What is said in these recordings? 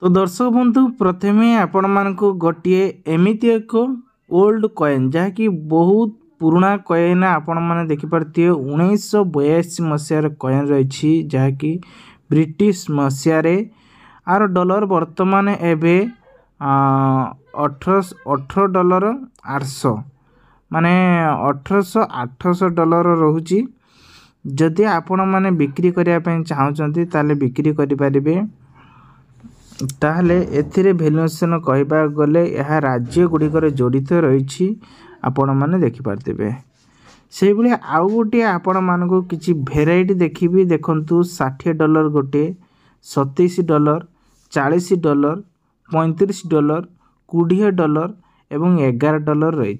तो दर्शक बंधु प्रथमे आपण मानक गोटे एमती एक ओल्ड कॉइन जहाँकि बहुत पुराना कॉइन आपण मैंने देखिपे 1982 मसीहार कॉइन रही जहाँकि ब्रिटिश मसीह आर डॉलर वर्तमान एबे $18 माने $1800 रोची। जदि आपण मैंने बिक्री करने चाहते ताले बिक्री करें ताहले एथिरे भैल्यूएसन कहबा गले यह राज्य गुड़िकर जड़ित रही आपण मैंने देखिपारे से भाई आउ गोटे आपण मानक किसी भेराइटी देखी देखु $60 गोटे $27 $40 $35 $20 एवं $11 रही।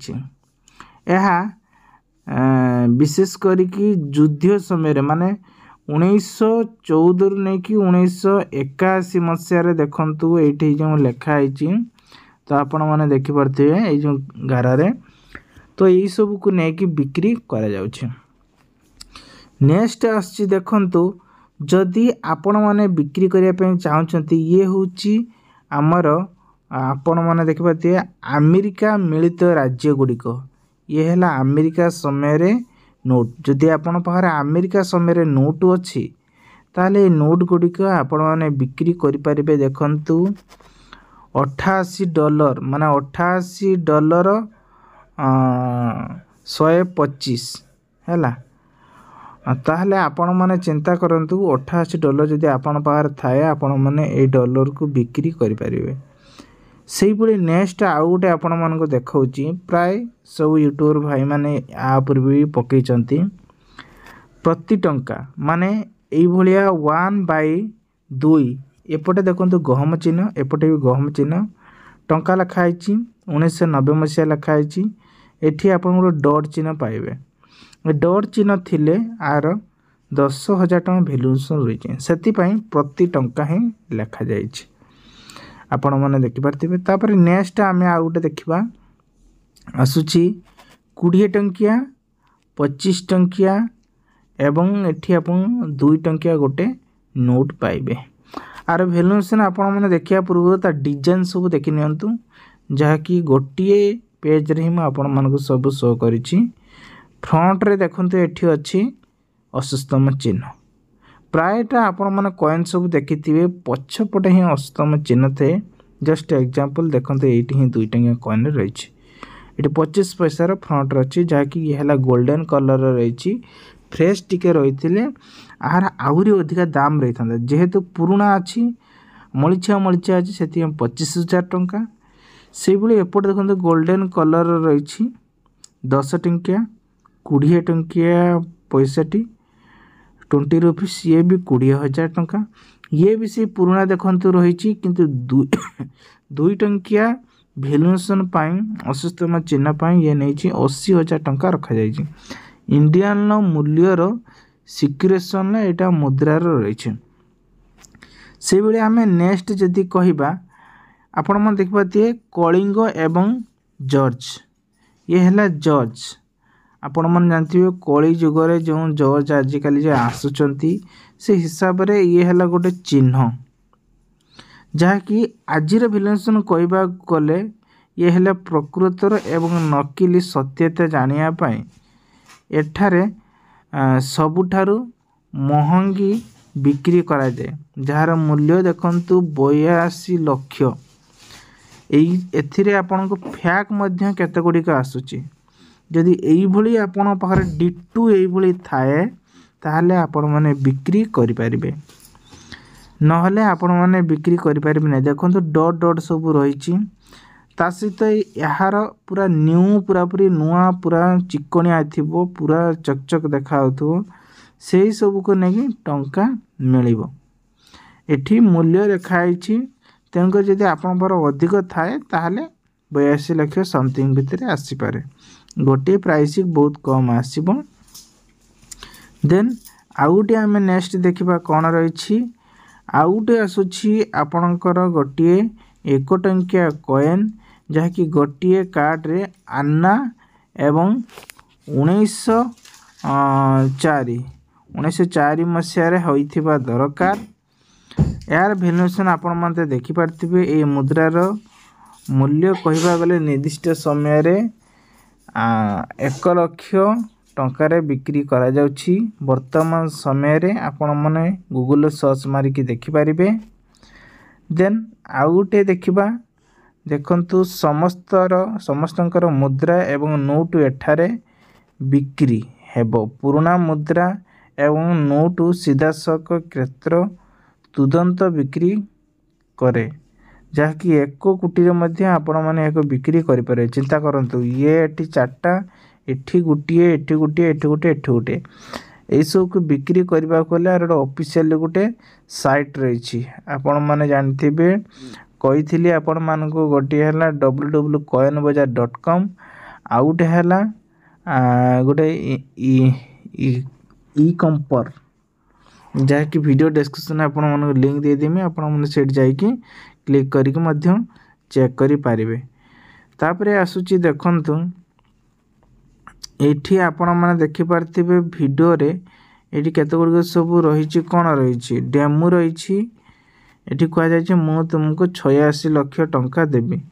विशेष करिकी युद्ध समय माने 1914 नहीं कि 1981 मसीह देखु ये जो लिखाई तो आपण मैंने देखिपे ये जो गारे तो यही सब को लेकिन बिक्री करा जाउछि। नेक्स्ट आछि देखंतु जदि आपण मैंने बिक्री करने चाहते ये हूँ आमर आपण मैंने देखिपे अमेरिका मिलित राज्य गुड़िक ये है अमेरिका समय नोट जदि आपण पाखरे अमेरिका समय नोट अच्छी ताले नोट गुड़िक आपण मैंने बिक्री करें देखंतु $88 माने $88 125 है ताहले आपण मैंने चिंता करंतु $88 जदि आपण पाखरे थाए आपण मैंने ए डॉलर को बिक्री करें। से भाई नेक्स्ट आउ गोटे आपण मानक देखौची प्राय सब यूट्यूबर भाई माने आप भी पकई प्रति टंका माने यही भाया 1/2 एपटे देखो गहम चिन्ह एपटे भी गहम चिन्ह टंका लिखाई 1990 मसीहा लिखाई एठी आपण गोटे डॉट चिन्ह पाइबे डॉट चिन्ह थिले आर 10,000 टଙ୍କା भैल्यूएसन रही से प्रति टंका ही लिखा जाइए आपण मैंने देखिपारे। तापर नेक्स्ट आम आउ गोटे देखा आसूची 20 टंकिया 25 टंकिया एवं एठी आपण 2 टंकिया गोटे नोट पाइबे आर भैल्यूएसन आपण मैंने देखा पूर्व ता डिजाइन सब देखि नियंतु जहाँकि गोटे पेज रे ही आपण मानक सब शो करिछि। फ्रंट रे देखंतु एठी अछि अशुस्तम चिन्ह प्रायटा आपण मैंने कॉइन सब देखिथिबे पछपटे ही अशुस्तम चिन्ह थे जस्ट एग्जांपल देखंतु एठी ही 2 टंकिया कॉइन रही ये 25 पैसार फ्रंट रही जहाँकि ये है गोल्डन कलर रही फ्रेश टिके रही आहार आहरी अधिका दाम रही था जेहेतु पुराना अच्छी मलिछिया मलिछिया अच्छी से 25,000 टंका से भाई एपटे देखते गोल्डन कलर रही 10 टंकिया 20 टंकिया पैसाटी 20 रुपीस ये भी 20,000 टंका ये भी से पुराना देखंतु रही किंतु 2 टंकिया भैल्यूएसन अशुस्तम चिन्ह पाई ये नहीं 80,000 टंका रखा जाइए इंडियन मूल्यर सिक्युरेशन यहाँ मुद्रार रही से भाई आम नेक्स्ट जदि कहबा आपण मन देखिपारे कलिंग एवं जॉर्ज ये है जॉर्ज आपण मन जानते कली जुगरे जो जॉर्ज आजिकल जो आसुचंती से हिसाब रे ये है गोटे चिन्ह जहाँकि आजिर भैल्यूएसन कहबा गले ये है प्रकृतर एवं नकली सत्यता जानापी एठारे सबुठारु महंगी बिक्री करा जाए जार मूल्य देखंतु 82 लाख एथिरे आपण को फैक मध्य केते गुड़िक आसुची जदि यही भली आपण पाखरे डिटू यही भली थाए ताहले आपण माने बिक्री करि परिबे नहले आपण माने बिक्री करि परिबे नै देखंतु डॉट डॉट सब रही ता सहित यार पूरा न्यू पूरापूरी नुआ पूरा चिकनिया थिबो पूरा चकचक देखाउथो से सब को नहीं टंका मिलिबो एठी मूल्य रेखाई तेणुक जदि आपण पर अधिक थाए ताहले 82 लाख समथिंग भितर आसी पारे गोटे प्राइस बहुत कम आसीबो। देन आउ गोटे आम नेक्स्ट देखा कौन रही आउ गोटे आसूची आपणकर गोटे 1 टंकिया कॉइन जहाँकि गोटे कार्ड रे आन्ना एवं 1904 मसीह होइथिबा दरकार यार भैल्युएसन आपण माने देखि पारथिबे ए मुद्रार मूल्य कहबा गले निर्दिष्ट समय रे 1 लाख टंकार बिक्री करा जाउछि। वर्तमान समय रे आपण माने गूगल सर्च मारी की देखि पारिबे। देन आउ गोटे देखिबा देखंतु समस्तंकर मुद्रा एवं नोट एठारे बिक्री हेबो। पुराना मुद्रा एवं नोट सीधा सक क्षेत्र तुरंत बिक्री करे जहाँकि 1 कोटी रे मध्य आपण माने एक बिक्री करि पारे। चिंता करंतु ये एठी 4टा एठी गुटिए एठी गुटिए एठी गुटिए एठी गुटिए एई सब को बिक्री करबा कोले आर ऑफिशियल गोटे साइट रहिछि। आपण माने जानथिबे कहिथिली आपण मानको गोटे हला www.coinbazaar.com आउ गोटे हला गोटे ई कंपर जहाँकि वीडियो डिस्क्रिप्शन आपण मानको लिंक दे देमी। आपण माने सेट जाई कि क्लिक करी के मध्य चेक करि पारिबे। तापरे आसुची देखंतु एठी आपण माने देखि पारथिबे वीडियो रे एठी केते गुड सब रहिछि कोन रहिछि डेमो रहिछि। एठी कहै जाय मु तुमको 86 लाख टंका देबी।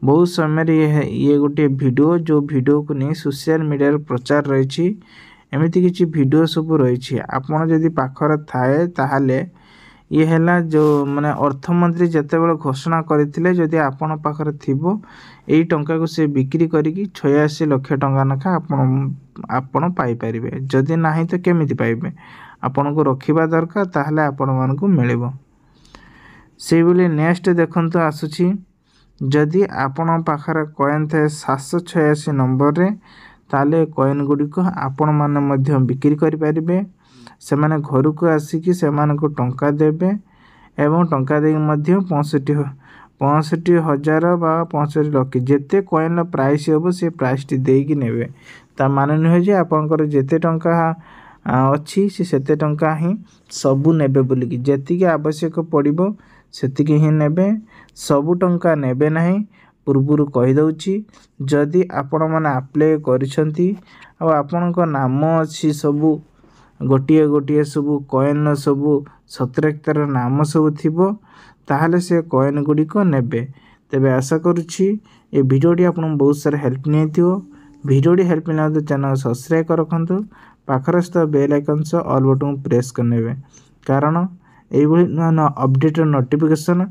बहुत समय रे ये गोटे वीडियो जो वीडियो को नहीं सोशल मीडिया रे प्रचार रहिछि। एमिति किछि वीडियो सब रहिछि आपण जदि पाखर थाए ताहाले ये हैला जो माने अर्थमंत्री जते बेले घोषणा करथिले जदि आपण पाखर थिबो एई टंका को से बिक्री करिकि 86 लाख टंका नखा आपण पाई परिबे। जदि नाही तो केमिति पाइबे आपण को रखिबा दरकार ताहाले आपण मान को मिलिबो। से बोले नेक्स्ट देखंतु आसुछि जदि आपण पाखर कॉइन थे 786 नंबर रे ताले कॉइन गुडी को आपण माने मध्य बिक्री करि परिबे। से माने घर को आसिकी से माने को टंका देबे एवं टंका दे मध्य 65,000 बा 65 लाख जेते कॉइन ला प्राइस होबो से प्राइस टी देई कि नेबे। ता माने न जे आपनकर जेते टंका अछि से सेते टंका ही सबु नेबे बोली कि जेति के आवश्यक पड़िबो सेति के ही नेबे। सबु टंका नेबे नाही पूर्वरु कहि दउची। जदि आपण माने अप्लाई करिसंती आ आपनकर नाम अछि सबु गोटिए गोटिए सबु कॉइन सबु 17 नाम सबु थिबो ताहाले से कॉइन गुडी को नेबे। तबे आशा करूची ए वीडियोटी आपन बहुत सारा हेल्प नेथियो। वीडियोटी हेल्प मिला तो चैनल सब्सक्राइब कर रखंतु। पाखरस्थ बेल आइकन से ऑल बटन प्रेस करनेबे कारण एई भली न अपडेट नोटिफिकेशन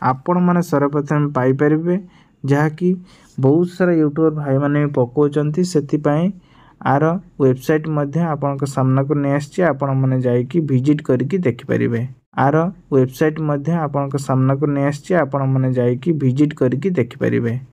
आपण माने सर्वप्रथम पाई परिबे। जहा कि बहुत सारा यूट्यूबर भाई माने पकोचंती सेति पई आर वेबसाइट मध्य आपन सामना को नै आछि। आपण माने जाई कि विजिट करिकि देखि परिबे। आर वेबसाइट मध्य आपन सामना को नै आछि। आपण माने जाई कि विजिट करिकि देखि परिबे।